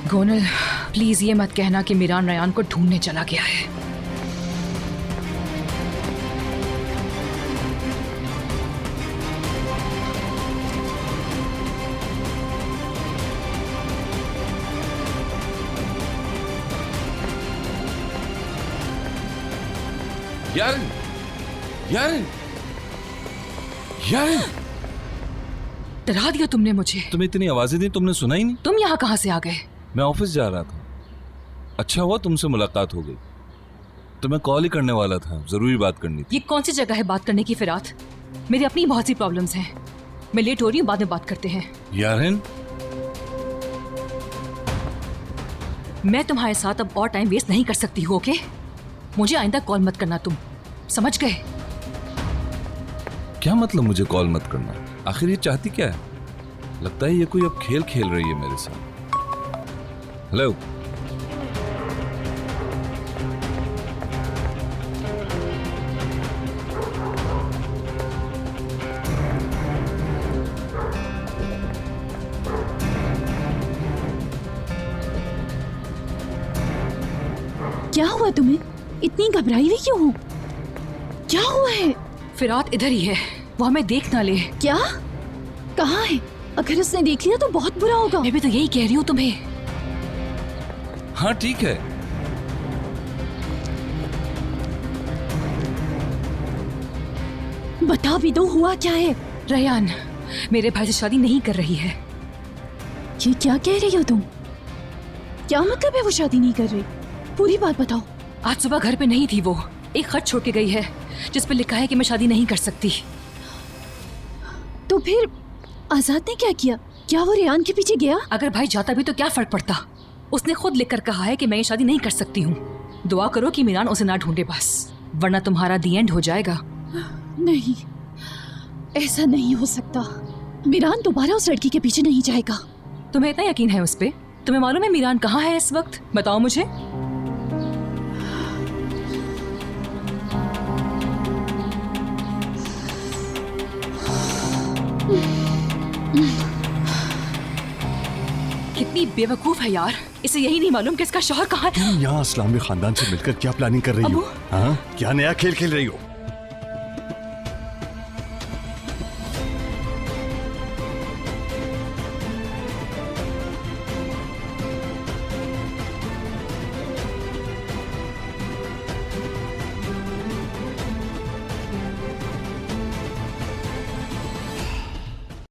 गोनल, please ये मत कहना कि मीरान रयान को ढूंढने चला गया है। यार यार यार, डरा दिया तुमने मुझे। तुम्हें इतनी आवाजें दी, तुमने सुना ही नहीं। तुम यहाँ कहाँ से आ गए? मैं ऑफिस जा रहा था। अच्छा हुआ तुमसे मुलाकात हो गई। तो मैं कॉल ही करने वाला था, जरूरी बात करनी थी। ये कौन सी जगह है बात करने की फिरात? मेरी अपनी बहुत सी प्रॉब्लम्स हैं। मैं लेट हो रही हूँ, बाद में बात करते हैं। यारिन, मैं तुम्हारे साथ अब और टाइम वेस्ट नहीं कर सकती हूँ, ओके? मुझे आइंदा कॉल मत करना, तुम समझ गए? क्या मतलब मुझे कॉल मत करना? आखिर ये चाहती क्या है? लगता है ये कोई अब खेल खेल रही है मेरे साथ। हेलो, क्या हुआ तुम्हें? इतनी घबराई हुई क्यों हो? क्या हुआ है? फिरात इधर ही है, वो हमें देख ना ले। क्या? कहाँ है? अगर उसने देख लिया तो बहुत बुरा होगा। मैं भी तो यही कह रही हूँ तुम्हें। हाँ ठीक है। बता भी दो, हुआ क्या है? रयान मेरे भाई से शादी नहीं कर रही है। ये क्या कह रही हो तुम? क्या मतलब है वो शादी नहीं कर रही? पूरी बात बताओ। आज सुबह घर पे नहीं थी वो। एक खत छोड़ के गई है जिस पे लिखा है कि मैं शादी नहीं कर सकती। तो फिर आजाद ने क्या किया? क्या वो रेयान के पीछे गया? अगर भाई जाता भी तो क्या फर्क पड़ता? उसने खुद लिखकर कहा है कि मैं ये शादी नहीं कर सकती हूँ। दुआ करो कि मीरान उसे ना ढूंढे बस, वरना तुम्हारा दी एंड हो जाएगा। नहीं, ऐसा नहीं हो सकता। मीरान दोबारा उस लड़की के पीछे नहीं जाएगा। तुम्हें इतना यकीन है उस पे? तुम्हें मालूम है मीरान कहाँ है इस वक्त? बताओ मुझे। कितनी बेवकूफ है यार, इसे यही नहीं मालूम कि इसका शौहर कहाँ है। तुम यहाँ इस्लामी खानदान से मिलकर क्या प्लानिंग कर रही हो? हाँ, क्या नया खेल खेल रही हो?